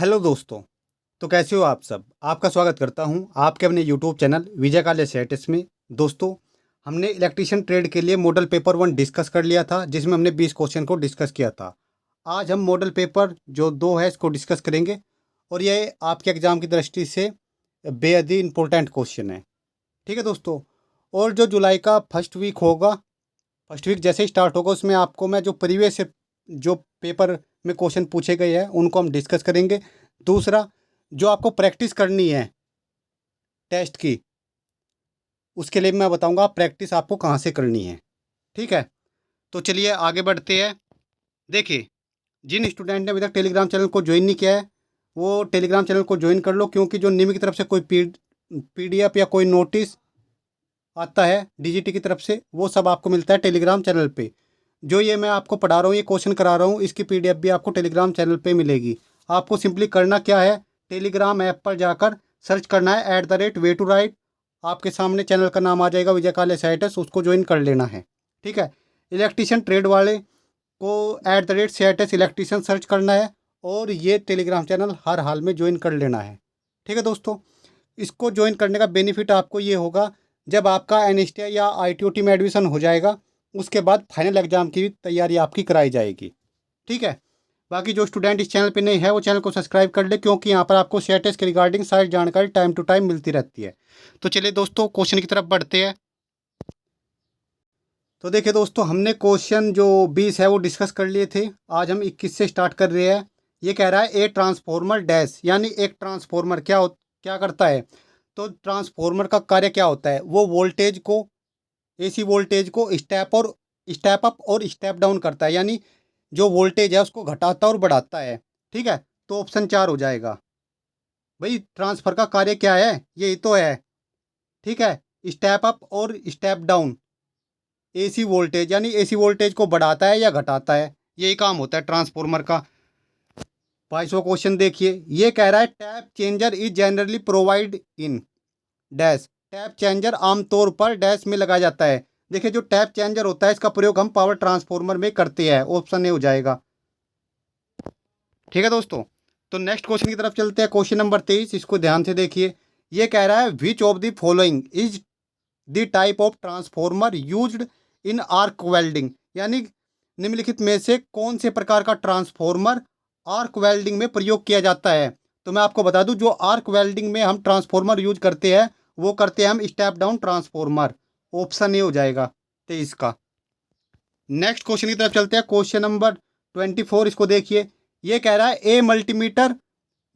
Hello दोस्तों। तो कैसे हो आप सब? आपका स्वागत करता हूं आपके अपने यूट्यूब चैनल विजय काले सेटिस में। दोस्तों, हमने इलेक्ट्रीशियन ट्रेड के लिए मॉडल पेपर 1 डिस्कस कर लिया था, जिसमें हमने 20 क्वेश्चन को डिस्कस किया था। आज हम मॉडल पेपर जो 2 है इसको डिस्कस करेंगे, और ये आपके एग्ज़ाम की दृष्टि से बेहद ही इंपॉर्टेंट क्वेश्चन है। ठीक है दोस्तों। और जो जुलाई का फर्स्ट वीक होगा, फर्स्ट वीक जैसे ही स्टार्ट होगा, उसमें आपको मैं जो प्रीवियस जो पेपर में क्वेश्चन पूछे गए हैं उनको हम डिस्कस करेंगे। दूसरा, जो आपको प्रैक्टिस करनी है टेस्ट की, उसके लिए मैं बताऊंगा प्रैक्टिस आपको कहाँ से करनी है। ठीक है, तो चलिए आगे बढ़ते हैं। देखिए, जिन स्टूडेंट ने अभी तक टेलीग्राम चैनल को ज्वाइन नहीं किया है, वो टेलीग्राम चैनल को ज्वाइन कर लो, क्योंकि जो निमी की तरफ से कोई पीडीएफ या कोई नोटिस आता है डीजीटी की तरफ से, वो सब आपको मिलता है टेलीग्राम चैनल पे। जो ये मैं आपको पढ़ा रहा हूँ, ये क्वेश्चन करा रहा हूँ, इसकी पीडीएफ भी आपको टेलीग्राम चैनल पे मिलेगी। आपको सिंपली करना क्या है, टेलीग्राम ऐप पर जाकर सर्च करना है @वे टू राइट। आपके सामने चैनल का नाम आ जाएगा विजय काले सेटिस, उसको ज्वाइन कर लेना है। ठीक है, इलेक्ट्रीशियन ट्रेड वाले को @सेटिस इलेक्ट्रीशियन सर्च करना है, और ये टेलीग्राम चैनल हर हाल में ज्वाइन कर लेना है। ठीक है दोस्तों, इसको ज्वाइन करने का बेनिफिट आपको ये होगा, जब आपका एनएसटीआई या आईटीओटी में एडमिशन हो जाएगा, उसके बाद फाइनल एग्ज़ाम की तैयारी आपकी कराई जाएगी। ठीक है, बाकी जो स्टूडेंट इस चैनल पे नहीं है वो चैनल को सब्सक्राइब कर ले, क्योंकि यहाँ पर आपको सेटेस के रिगार्डिंग सारी जानकारी टाइम टू टाइम मिलती रहती है। तो चलिए दोस्तों, क्वेश्चन की तरफ बढ़ते हैं। तो देखिए दोस्तों, हमने क्वेश्चन जो 20 है वो डिस्कस कर लिए थे। आज हम 21 से स्टार्ट कर रहे हैं। ये कह रहा है ए ट्रांसफॉर्मर डैश, यानी एक ट्रांसफॉर्मर क्या करता है। तो ट्रांसफॉर्मर का कार्य क्या होता है, वो वोल्टेज को, एसी वोल्टेज को स्टेप अप और स्टेप डाउन करता है, यानी जो वोल्टेज है उसको घटाता और बढ़ाता है। ठीक है, तो ऑप्शन 4 हो जाएगा। भाई, ट्रांसफर का कार्य क्या है, यही तो है। ठीक है, स्टेप अप और स्टेप डाउन, एसी वोल्टेज, यानी एसी वोल्टेज को बढ़ाता है या घटाता है, यही काम होता है ट्रांसफॉर्मर का। 22वां क्वेश्चन देखिए, ये कह रहा है tap changer is generally provide in dash. Tap changer आमतौर पर डैश में लगाया जाता है। देखिए, जो टैप चेंजर होता है इसका प्रयोग हम पावर ट्रांसफॉर्मर में करते हैं। ऑप्शन ए हो जाएगा। ठीक है दोस्तों, तो नेक्स्ट क्वेश्चन की तरफ चलते हैं। क्वेश्चन नंबर 23, इसको ध्यान से देखिए। ये कह रहा है विच of the following is the type of transformer used in arc welding, यानी निम्नलिखित में से कौन से प्रकार का ट्रांसफॉर्मर आर्क वेल्डिंग में प्रयोग किया जाता है। तो मैं आपको बता दूं, जो आर्क वेल्डिंग में हम ट्रांसफॉर्मर यूज करते हैं वो करते हैं हम step down transformer. Option A हो जाएगा 23 का। नेक्स्ट क्वेश्चन की तरफ चलते हैं। क्वेश्चन नंबर 24, इसको देखिए। ये कह रहा है ए मल्टीमीटर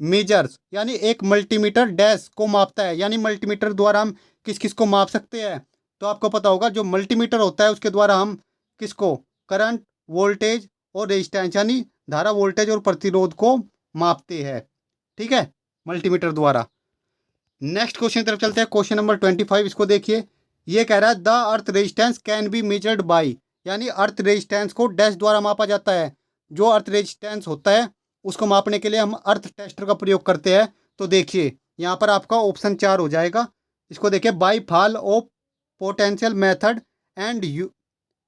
मेजर्स, यानी एक मल्टीमीटर डैश को मापता है, यानी मल्टीमीटर द्वारा हम किस किस को माप सकते हैं। तो आपको पता होगा, जो मल्टीमीटर होता है उसके द्वारा हम किसको, करंट, वोल्टेज और रेजिस्टेंस, यानी धारा, वोल्टेज और प्रतिरोध को मापते हैं। ठीक है, मल्टीमीटर द्वारा। नेक्स्ट क्वेश्चन की तरफ चलते हैं। क्वेश्चन नंबर 25, इसको देखिए। ये कह रहा है the earth resistance can be measured by, यानी अर्थ रेजिस्टेंस को डैश द्वारा मापा जाता है। जो अर्थ रेजिस्टेंस होता है उसको मापने के लिए हम अर्थ टेस्टर का प्रयोग करते हैं। तो देखिए, यहाँ पर आपका ऑप्शन 4 हो जाएगा। इसको देखिए, by fall of potential method and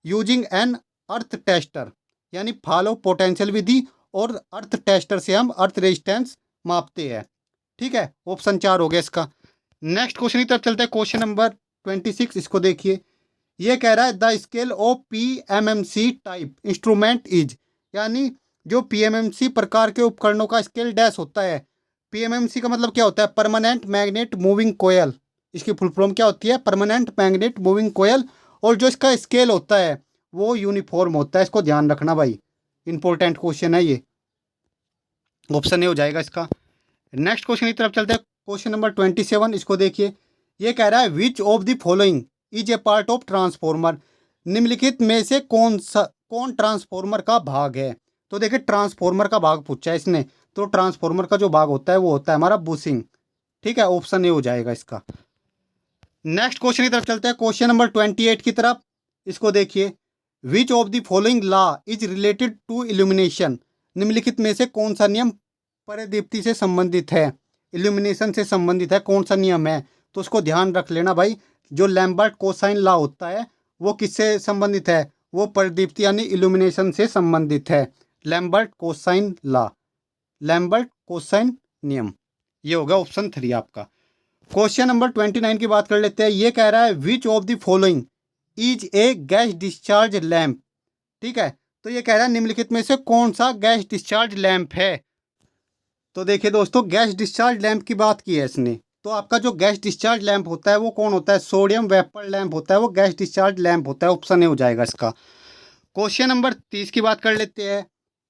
using an earth tester, यानी फॉल ऑफ पोटेंशियल विधि और अर्थ टेस्टर से हम अर्थ रेजिस्टेंस मापते हैं। ठीक है, ऑप्शन 4 हो गया इसका। नेक्स्ट क्वेश्चन की तरफ चलते हैं। क्वेश्चन नंबर 26, इसको देखिए। ये कह रहा है the scale of PMMC type instrument is, यानी जो पीएमएमसी प्रकार के उपकरणों का स्केल डैश होता है। पीएमएमसी का मतलब क्या होता है, परमानेंट मैग्नेट मूविंग कोयल। इसकी फुल फॉर्म क्या होती है, परमानेंट मैग्नेट मूविंग कोयल। और जो इसका स्केल होता है वो यूनिफॉर्म होता है। इसको ध्यान रखना भाई, इंपॉर्टेंट क्वेश्चन है ये। ऑप्शन ए हो जाएगा इसका। नेक्स्ट क्वेश्चन की तरफ चलते हैं। क्वेश्चन नंबर 27, इसको देखिए। ये कह रहा है विच of the following is a part of transformer, निम्नलिखित में से कौन ट्रांसफॉर्मर का भाग है। तो देखिए, ट्रांसफॉर्मर का भाग पूछा है इसने, तो ट्रांसफॉर्मर का जो भाग होता है वो होता है हमारा बुशिंग। ठीक है, ऑप्शन ए हो जाएगा इसका। नेक्स्ट क्वेश्चन की तरफ चलते हैं। क्वेश्चन नंबर 28 की तरफ, इसको देखिए। Which of the following law is related to illumination, निम्नलिखित में से कौन सा नियम परिदीप्ति से संबंधित है, इल्यूमिनेशन से संबंधित है, कौन सा नियम है। तो उसको ध्यान रख लेना भाई। जो लैम्बर्ट कोसाइन लॉ होता है वो किससे संबंधित है, वो परिदीप्ति यानी इल्यूमिनेशन से संबंधित है। Lambert cosine law, Lambert cosine नियम। ये होगा ऑप्शन 3 आपका। क्वेश्चन नंबर 29 की बात कर लेते हैं। ये कह रहा है विच of the following is a gas discharge lamp. ठीक है, तो ये कह रहा है निम्नलिखित में से कौन सा गैस डिस्चार्ज लैम्प है। तो देखिए दोस्तों, गैस डिस्चार्ज लैंप की बात की है इसने, तो आपका जो गैस डिस्चार्ज लैंप होता है वो कौन होता है, सोडियम वेपर लैंप होता है, वो गैस डिस्चार्ज लैंप होता है। ऑप्शन ए हो जाएगा इसका। क्वेश्चन नंबर 30 की बात कर लेते हैं।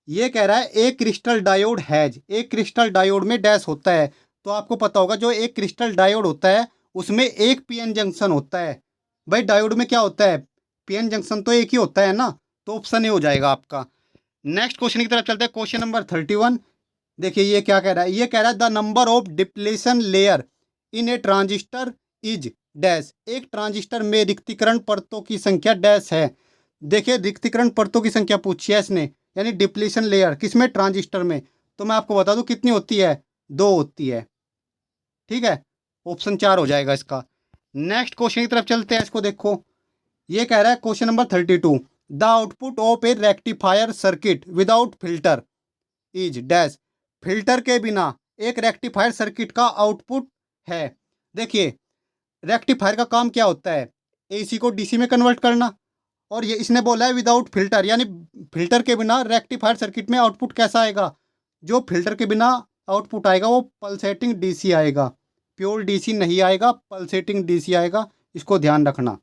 ये कह रहा है एक क्रिस्टल डायोड हैज, एक क्रिस्टल डायोड में डैश होता है। तो आपको पता होगा जो एक क्रिस्टल डायोड होता है उसमें एक पीएन जंक्शन होता है। भाई डायोड में क्या होता है, पीएन जंक्शन तो एक ही होता है ना, तो ऑप्शन ए हो जाएगा आपका। नेक्स्ट क्वेश्चन की तरफ चलते हैं। Question number 31। देखिए ये क्या कह रहा है, ये कह रहा है the number of depletion layer in A transistor is dash. एक ट्रांजिस्टर में रिक्तीकरण परतों की संख्या डैश है। देखिए रिक्तीकरण परतों की संख्या पूछी है इसने, यानी डिप्लीशन लेयर किसमें, ट्रांजिस्टर में। तो मैं आपको बता दूं कितनी होती है, 2 होती है। ठीक है, ऑप्शन 4 हो जाएगा इसका। नेक्स्ट क्वेश्चन की तरफ चलते हैं, इसको देखो। ये कह रहा है question number 32 the output of a rectifier circuit without filter is dash. Filter के बिना एक रेक्टिफायर सर्किट का आउटपुट है। देखिए रेक्टिफायर का काम क्या होता है, एसी को डीसी में कन्वर्ट करना, और ये इसने बोला है विदाउट फिल्टर, यानी फिल्टर के बिना रेक्टिफायर सर्किट में आउटपुट कैसा आएगा, जो फिल्टर के बिना आउटपुट आएगा वो पल्सेटिंग डीसी आएगा, प्योर डीसी नहीं आएगा, पल्सेटिंग डीसी आएगा, इसको ध्यान रखना।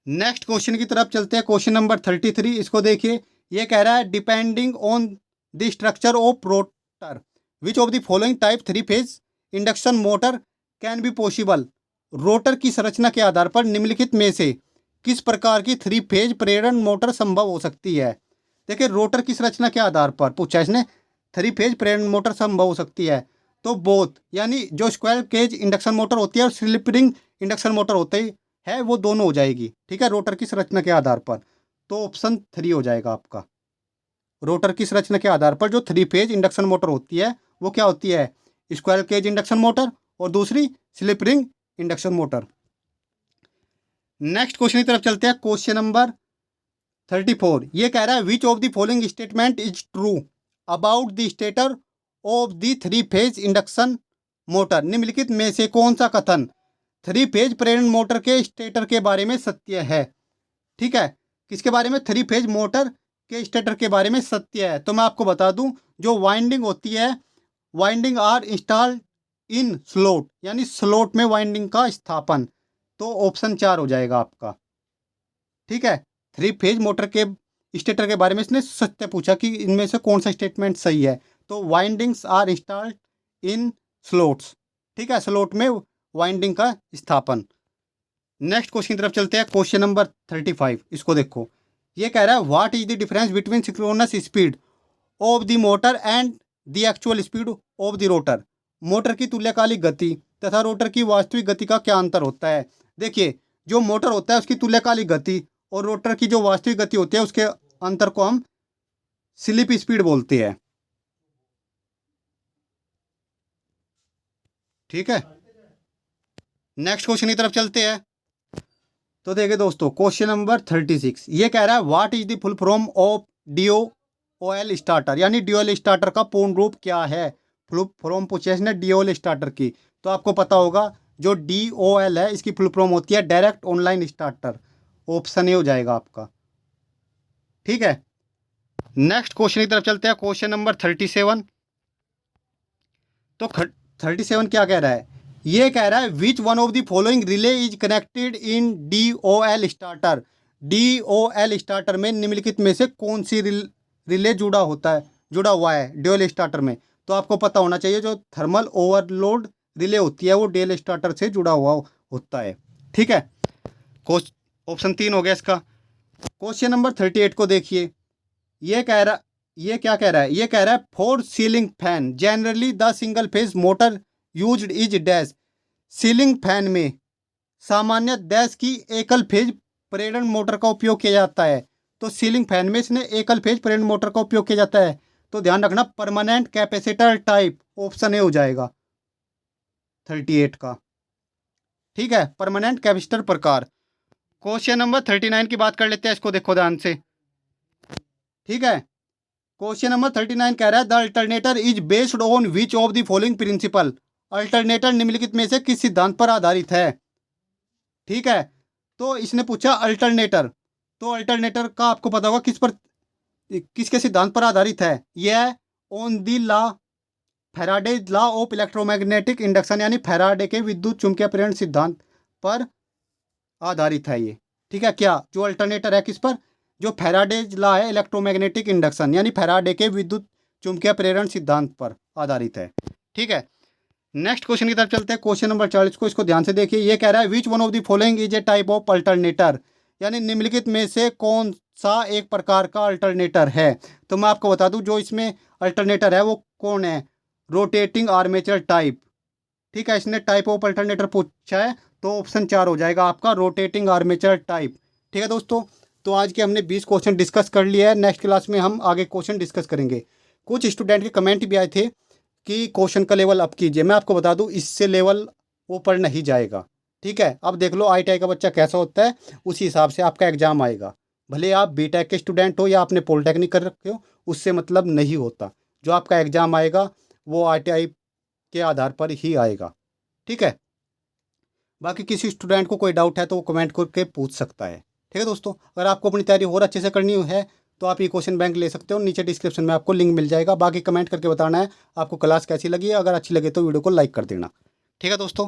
नेक्स्ट क्वेश्चन की तरफ चलते हैं। क्वेश्चन नंबर 33, इसको देखिए। ये कह रहा है depending on the structure of rotor which of the following type 3 phase induction motor can be possible. Rotor की संरचना के आधार पर निम्नलिखित में से किस प्रकार की 3 फेज प्रेरण मोटर संभव हो सकती है। देखिए रोटर की संरचना के आधार पर पूछा इसने, 3 फेज प्रेरण मोटर संभव हो सकती है। तो बोथ, यानी जो स्क्वायर केज इंडक्शन मोटर होती है और स्लिप रिंग इंडक्शन मोटर होती है वो दोनों हो जाएगी। ठीक है, रोटर की संरचना के आधार पर। तो ऑप्शन 3 हो जाएगा आपका। रोटर की संरचना के आधार पर जो 3 फेज इंडक्शन मोटर होती है वो क्या होती है, स्क्वायर केज इंडक्शन मोटर और दूसरी slip ring induction motor. Next question की तरफ चलते हैं। Question number 34। ये कह रहा है विच of the following statement is true about the stator of the 3 phase induction motor. निम्नलिखित में से कौन सा कथन 3 फेज प्रेरण मोटर के स्टेटर के बारे में सत्य है। ठीक है, किसके बारे में, 3 फेज मोटर के स्टेटर के बारे में सत्य है। तो मैं आपको बता दूं जो वाइंडिंग होती है, winding are installed in slot, यानी स्लोट में वाइंडिंग का स्थापन। तो ऑप्शन 4 हो जाएगा आपका। ठीक है, 3 फेज मोटर के स्टेटर के बारे में इसने सत्य पूछा कि इनमें से कौन सा स्टेटमेंट सही है। तो windings are installed in slots. ठीक है, स्लोट में वाइंडिंग का स्थापन। नेक्स्ट क्वेश्चन की तरफ चलते हैं। क्वेश्चन नंबर 35, इसको देखो। ये कह रहा है what is the difference between synchronous speed of the motor and the actual speed of the rotor. Motor की तुल्यकालिक गति तथा रोटर की वास्तविक गति का क्या अंतर होता है। देखिए जो मोटर होता है उसकी तुल्यकालिक गति और रोटर की जो वास्तविक गति होती है उसके अंतर को हम स्लिप स्पीड बोलते हैं। ठीक है, नेक्स्ट क्वेश्चन की तरफ चलते हैं। तो देखिए दोस्तों क्वेश्चन नंबर 36। ये कह रहा है what is the full form of DOL starter, यानी ड्यूअल स्टार्टर का पूर्ण रूप क्या है। फुल फॉर्म पूछे इसने DOL स्टार्टर की, तो आपको पता होगा जो DOL है इसकी फुल फॉर्म होती है direct online starter. Option A हो जाएगा आपका। ठीक है, नेक्स्ट क्वेश्चन की तरफ चलते हैं। Question number 37। तो 37 क्या कह रहा है, ये कह रहा है which one of the following relay is connected in DOL starter. DOL starter में निम्नलिखित में से कौन सी रिले जुड़ा हुआ है DOL स्टार्टर में। तो आपको पता होना चाहिए जो थर्मल ओवरलोड रिले होती है वो DOL स्टार्टर से जुड़ा हुआ होता है। ठीक है, ऑप्शन 3 हो गया इसका। क्वेश्चन नंबर 38 को देखिए। ये क्या कह रहा है, ये कह रहा है for ceiling fan generally the single phase motor used is dash. Ceiling fan में सामान्य डैश की एकल फेज प्रेरण मोटर का उपयोग किया जाता है। तो सीलिंग फैन में इसने एकल फेज प्रेरण मोटर का उपयोग किया जाता है। तो ध्यान रखना permanent capacitor type, option A हो जाएगा 38 का। ठीक है, परमानेंट कैपेसिटर प्रकार। क्वेश्चन नंबर 39 की बात कर लेते हैं, इसको देखो ध्यान से। ठीक है, क्वेश्चन नंबर 39 कह रहा है the alternator is based on which of the following principle. Alternator निम्नलिखित में से किस सिद्धांत पर आधारित है। ठीक है, तो इसने पूछा अल्टरनेटर, तो अल्टरनेटर का आपको पता होगा किसके सिद्धांत पर आधारित है। यह है on the law, Faraday law of electromagnetic induction, यानी फैराडे के विद्युत चुंबकीय प्रेरण सिद्धांत पर आधारित है ये। ठीक है, क्या जो अल्टरनेटर है किस पर, जो फैराडे लॉ है इलेक्ट्रोमैग्नेटिक इंडक्शन यानी फैराडे के विद्युत चुंबकीय प्रेरण सिद्धांत पर आधारित है। ठीक है, नेक्स्ट क्वेश्चन की तरफ चलते हैं। क्वेश्चन नंबर 40 को, इसको ध्यान से देखिए। ये कह रहा है which one of the following is a type of alternator, यानी निम्नलिखित में से कौन सा एक प्रकार का अल्टरनेटर है। तो मैं आपको बता दूं जो इसमें अल्टरनेटर है वो कौन है, रोटेटिंग आर्मेचर टाइप। ठीक है, इसने टाइप ऑफ अल्टरनेटर पूछा है तो ऑप्शन 4 हो जाएगा आपका, रोटेटिंग आर्मेचर टाइप। ठीक है दोस्तों, तो आज के हमने 20 क्वेश्चन डिस्कस कर लिया है। नेक्स्ट क्लास में हम आगे क्वेश्चन डिस्कस करेंगे। कुछ स्टूडेंट के कमेंट भी आए थे कि क्वेश्चन का लेवल अप कीजिए। मैं आपको बता दूं इससे लेवल ऊपर नहीं जाएगा। ठीक है, अब देख लो ITI का बच्चा कैसा होता है, उसी हिसाब से आपका एग्जाम आएगा। भले आप बीटेक के स्टूडेंट हो या आपने पॉलिटेक्निक कर रखे हो, उससे मतलब नहीं होता। जो आपका एग्जाम आएगा वो ITI के आधार पर ही आएगा। ठीक है, बाकी किसी स्टूडेंट को कोई डाउट है तो वो कमेंट करके पूछ सकता है। ठीक है दोस्तों, अगर आपको अपनी तैयारी और अच्छे से करनी है तो आप ये क्वेश्चन बैंक ले सकते हो, नीचे डिस्क्रिप्शन में आपको लिंक मिल जाएगा। बाकी कमेंट करके बताना है आपको क्लास कैसी लगी है, अगर अच्छी लगे तो वीडियो को लाइक कर देना। ठीक है दोस्तों।